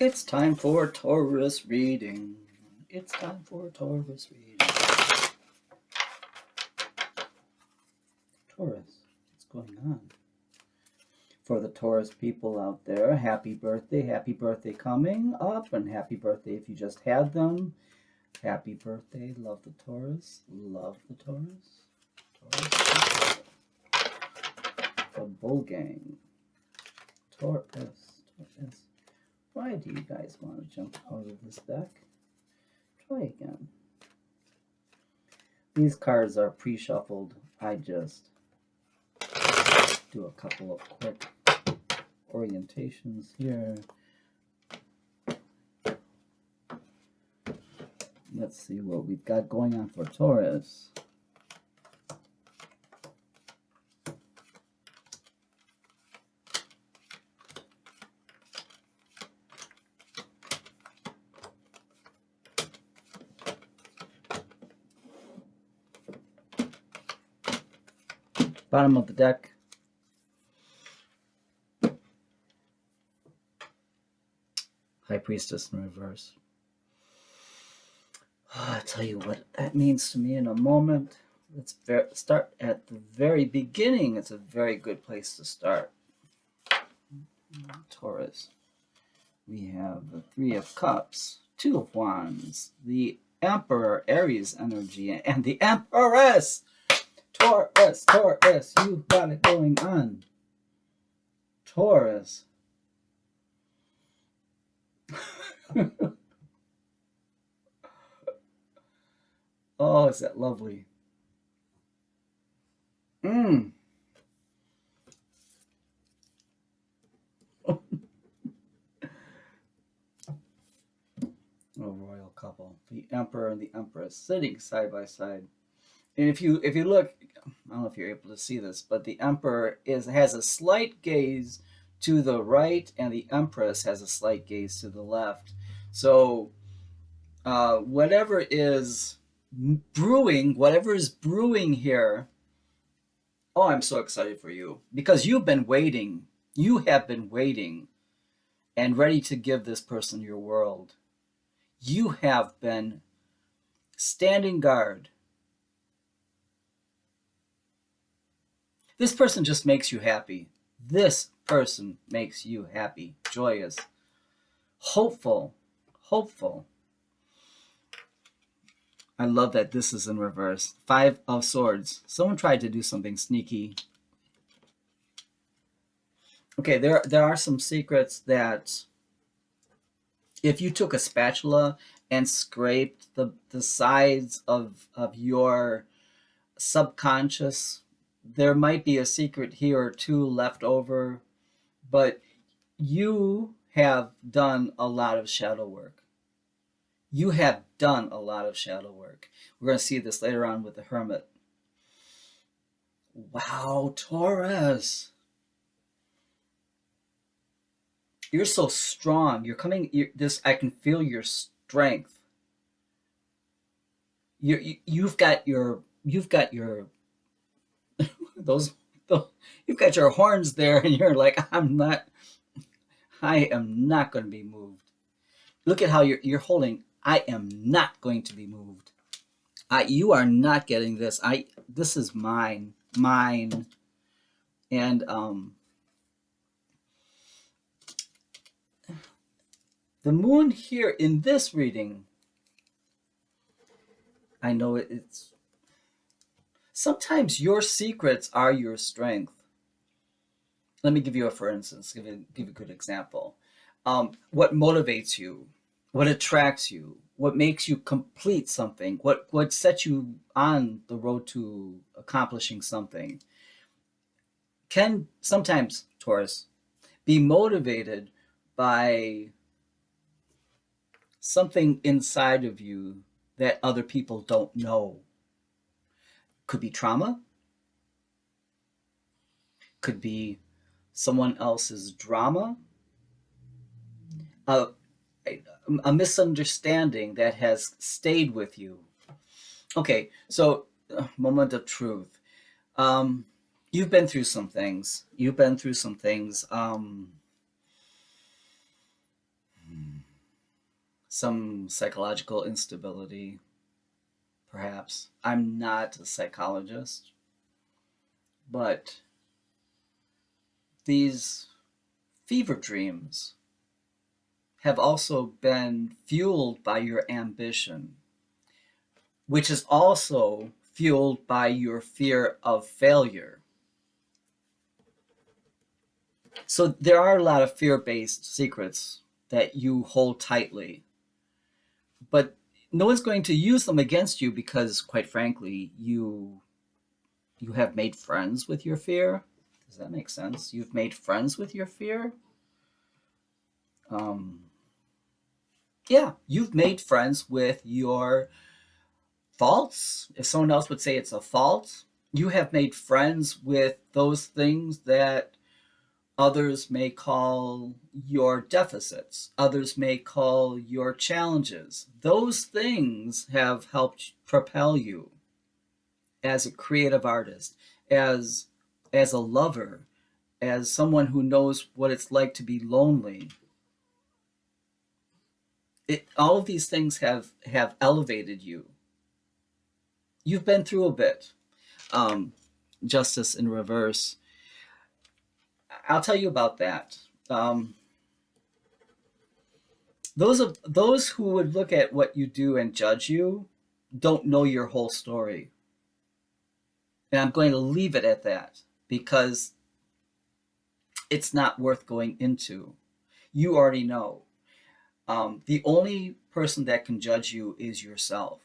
It's time for Taurus reading. It's time for Taurus reading. Taurus, what's going on? For the Taurus people out there, happy birthday coming up, and happy birthday if you just had them. Happy birthday, love the Taurus, love the Taurus. Taurus, the Bull Gang. Taurus. Why do you guys want to jump out of this deck? Try again. These cards are pre-shuffled. I just do a couple of quick orientations here. Let's see what we've got going on for Taurus. Bottom of the deck. High Priestess in reverse. I'll tell you what that means to me in a moment. Let's start at the very beginning. It's a very good place to start. Taurus. We have the Three of Cups, Two of Wands, the Emperor, Aries energy, and the Empress. Taurus, you got it going on. Taurus. Oh, is that lovely? Oh, royal couple, the Emperor and the Empress sitting side by side. And if you look, I don't know if you're able to see this, but the Emperor has a slight gaze to the right, and the Empress has a slight gaze to the left. So whatever is brewing here, oh, I'm so excited for you, because you've been waiting. You have been waiting and ready to give this person your world. You have been standing guard. This person just makes you happy. This person makes you happy, joyous, hopeful. I love that this is in reverse. Five of Swords. Someone tried to do something sneaky. Okay, there are some secrets that if you took a spatula and scraped the sides of your subconscious, there might be a secret here or two left over, but you have done a lot of shadow work. You have done a lot of shadow work. We're going to see this later on with the Hermit. Wow, Taurus. You're so strong. You're coming. I can feel your strength. You've got your those. You've got your horns there, and you're like, I am not going to be moved. Look at how you're holding. I am not going to be moved. You are not getting this. This is mine. And the moon here in this reading, I know it's sometimes your secrets are your strength. Let me give you for instance, give a good example. What motivates you, what attracts you, what makes you complete something, what sets you on the road to accomplishing something, can sometimes, Taurus, be motivated by something inside of you that other people don't know. Could be trauma, could be someone else's drama, a misunderstanding that has stayed with you. Okay, so moment of truth. You've been through some things. some psychological instability, perhaps. I'm not a psychologist, but these fever dreams have also been fueled by your ambition, which is also fueled by your fear of failure. So there are a lot of fear-based secrets that you hold tightly, but no one's going to use them against you because, quite frankly, you have made friends with your fear. Does that make sense? You've made friends with your fear. Um, yeah, you've made friends with your faults. If someone else would say it's a fault, you have made friends with those things that others may call your deficits. Others may call your challenges. Those things have helped propel you as a creative artist, as as a lover, as someone who knows what it's like to be lonely. All of these things have elevated you. You've been through a bit. Um, Justice in reverse. I'll tell you about that. Those who would look at what you do and judge you don't know your whole story. And I'm going to leave it at that because it's not worth going into. You already know. The only person that can judge you is yourself.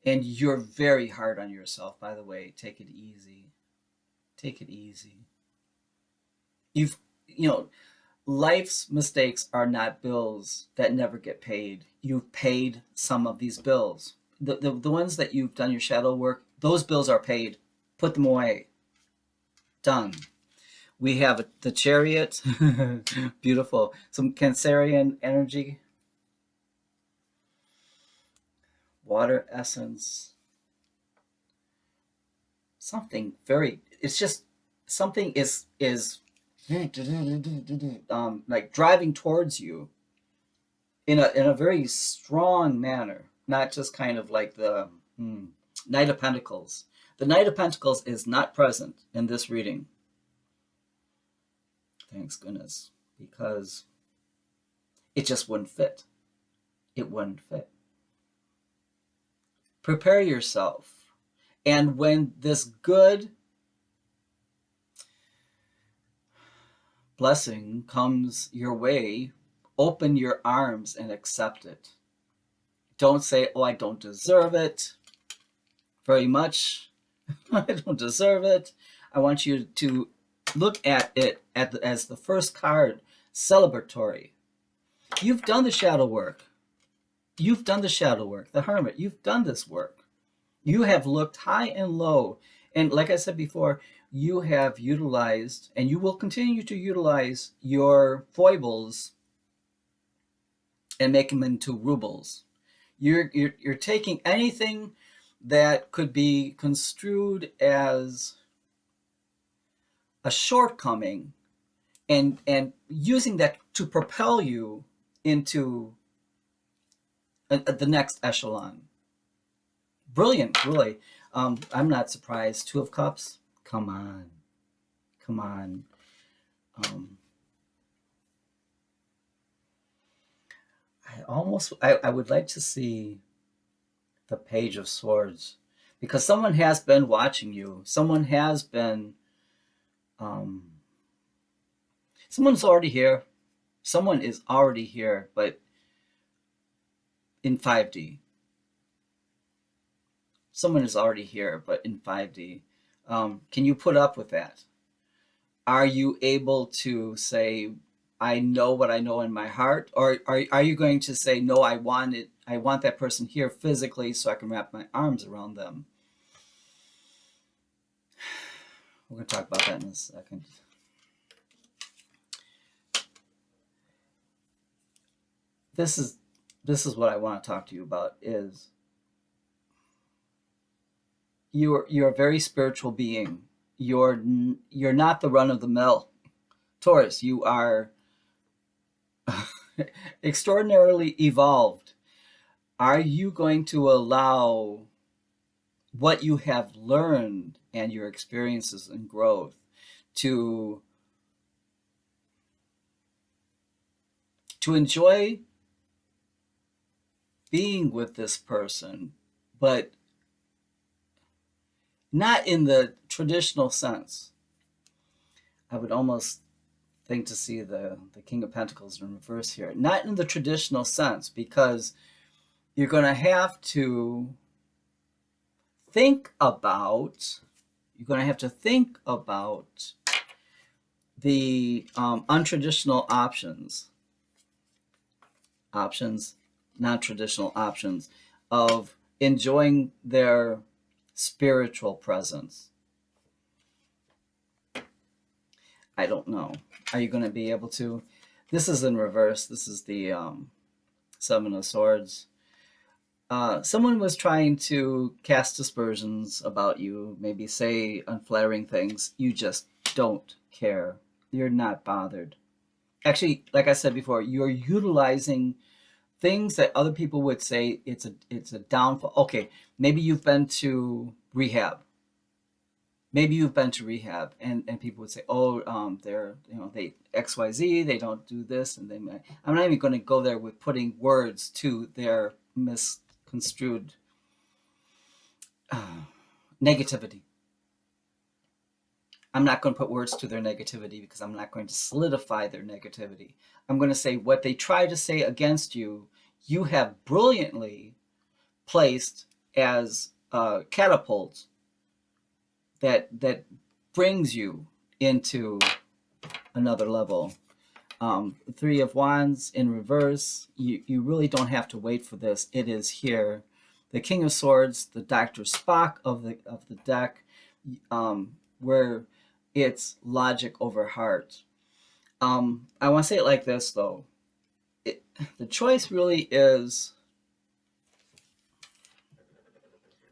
And you're very hard on yourself, by the way. Take it easy. Take it easy. You've, you know, life's mistakes are not bills that never get paid. You've paid some of these bills. The ones that you've done your shadow work, those bills are paid. Put them away. Done. We have the Chariot. Beautiful. Some Cancerian energy. Water essence. Something very, it's just something is like driving towards you in a very strong manner, not just kind of like the Knight of Pentacles. The Knight of Pentacles is not present in this reading. Thanks goodness, because it just wouldn't fit. It wouldn't fit. Prepare yourself. And when this good blessing comes your way, open your arms and accept it. Don't say, oh, I don't deserve it very much. I don't deserve it. I want you to look at it as the first card, celebratory. You've done the shadow work. You've done the shadow work. The Hermit, you've done this work. You have looked high and low. And like I said before, you have utilized, and you will continue to utilize your foibles and make them into rubles. You're taking anything that could be construed as a shortcoming and using that to propel you into the next echelon. Brilliant, really. I'm not surprised. Two of Cups. Come on. Come on. I would like to see the Page of Swords because someone has been watching you. Someone has been, someone's already here. Someone is already here, but in 5D. Someone is already here, but in 5D. Can you put up with that? Are you able to say, I know what I know in my heart? Or are you going to say, no, I want that person here physically so I can wrap my arms around them? We're going to talk about that in a second. This is what I want to talk to you about is you're a very spiritual being. You're not the run of the mill Taurus. You are extraordinarily evolved. Are you going to allow what you have learned and your experiences and growth to enjoy being with this person, but not in the traditional sense? I would almost think to see the King of Pentacles in reverse here. Not in the traditional sense, because you're going to have to think about, the untraditional options, non-traditional options of enjoying their spiritual presence. I don't know. Are you going to be able to? This is in reverse. This is the Seven of Swords. Someone was trying to cast aspersions about you, maybe say unflattering things. You just don't care. You're not bothered. Actually, like I said before, you're utilizing things that other people would say it's a downfall. Okay, maybe you've been to rehab. And people would say, oh, they're, they XYZ, they don't do this, and I'm not even going to go there with putting words to their misconstrued negativity. I'm not going to put words to their negativity because I'm not going to solidify their negativity. I'm going to say what they try to say against you, you have brilliantly placed as catapults that brings you into another level. Three of Wands in reverse. You really don't have to wait for this. It is here. The King of Swords, the Dr. Spock of the deck, where it's logic over heart. I want to say it like this, though. The choice really is,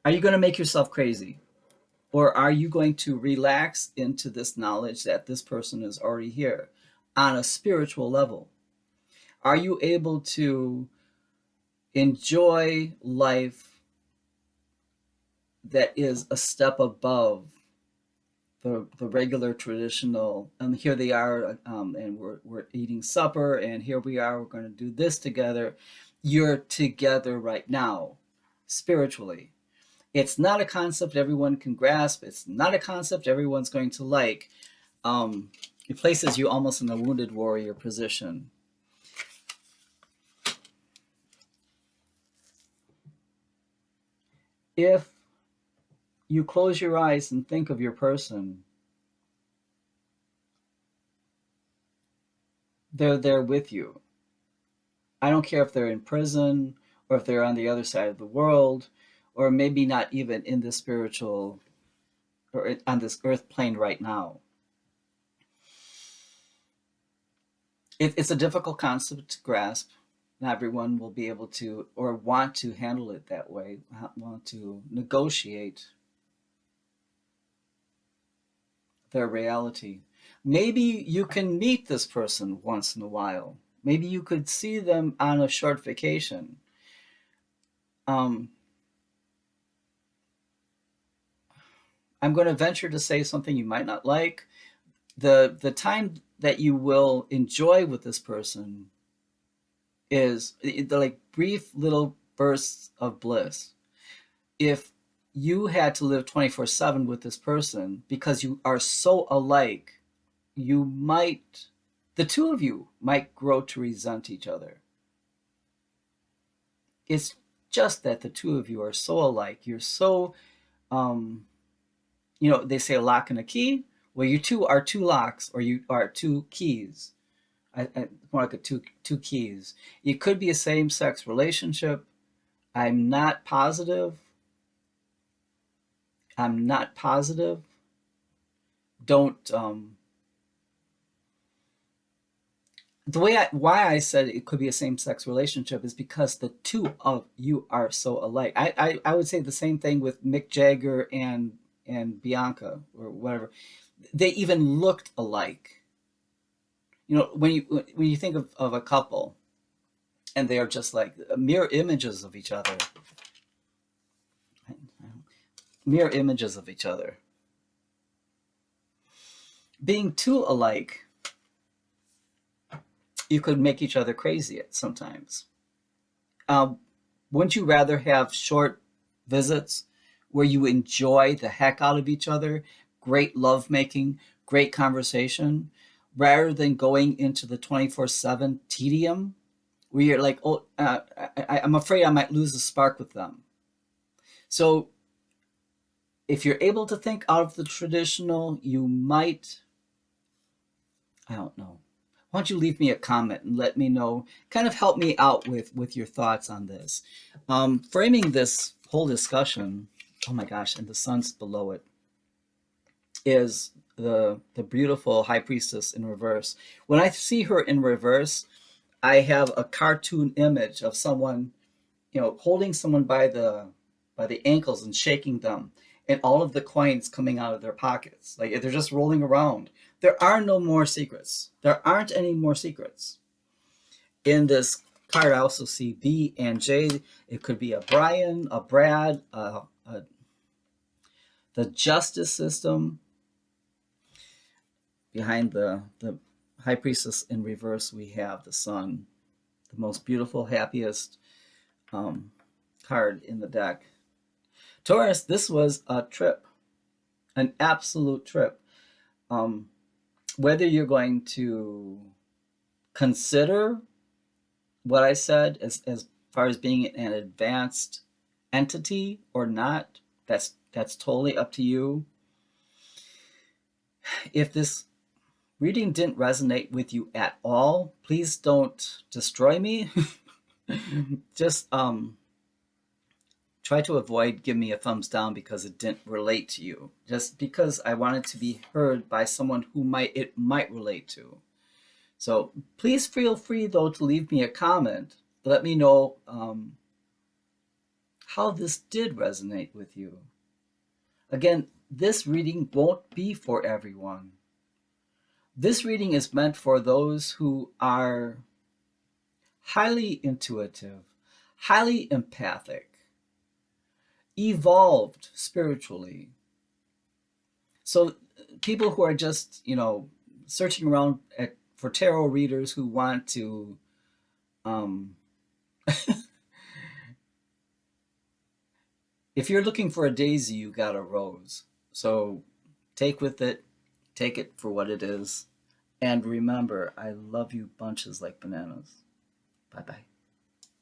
are you going to make yourself crazy? Or are you going to relax into this knowledge that this person is already here on a spiritual level? Are you able to enjoy life that is a step above the regular traditional, and here they are, and we're eating supper, and here we are, we're going to do this together. You're together right now, spiritually. It's not a concept everyone can grasp. It's not a concept everyone's going to like. It places you almost in a wounded warrior position. If you close your eyes and think of your person, they're there with you. I don't care if they're in prison or if they're on the other side of the world, or maybe not even in the spiritual or on this earth plane right now. It's a difficult concept to grasp. Not everyone will be able to or want to handle it that way, want to negotiate their reality. Maybe you can meet this person once in a while. Maybe you could see them on a short vacation. I'm going to venture to say something you might not like. The time that you will enjoy with this person is the like brief little bursts of bliss. If you had to live 24/7 with this person because you are so alike, the two of you might grow to resent each other. It's just that the two of you are so alike. You're so, they say a lock and a key. Well, you two are two locks, or you are two keys. More like two keys. It could be a same-sex relationship. I'm not positive. Don't why I said it could be a same-sex relationship is because the two of you are so alike. I would say the same thing with Mick Jagger and Bianca or whatever. They even looked alike. When you think of a couple, and they are just like mirror images of each other. Mirror images of each other. Being too alike, you could make each other crazy sometimes. Wouldn't you rather have short visits where you enjoy the heck out of each other, great lovemaking, great conversation, rather than going into the 24/7 tedium where you're like, oh, I'm afraid I might lose the spark with them. So if you're able to think out of the traditional, you might, I don't know. Why don't you leave me a comment and let me know, kind of help me out with your thoughts on this. Framing this whole discussion, oh my gosh, and the sun's below it, is the beautiful High Priestess in reverse. When I see her in reverse, I have a cartoon image of someone, holding someone by the ankles and shaking them, and all of the coins coming out of their pockets. Like they're just rolling around. There are no more secrets. There aren't any more secrets. In this card, I also see B and J. It could be a Brian, a Brad, the justice system. Behind the High Priestess in reverse, we have the Sun, the most beautiful, happiest card in the deck. Taurus, this was a trip, an absolute trip. Whether you're going to consider what I said as far as being an advanced entity or not, that's totally up to you. If this reading didn't resonate with you at all, please don't destroy me. Just try to avoid giving me a thumbs down because it didn't relate to you. Just because I wanted to be heard by someone who it might relate to. So please feel free though to leave me a comment. Let me know how this did resonate with you. Again, this reading won't be for everyone. This reading is meant for those who are highly intuitive, highly empathic, evolved spiritually. So people who are just, searching around for tarot readers who want to if you're looking for a daisy, you got a rose. So take it for what it is. And remember, I love you bunches like bananas. Bye-bye.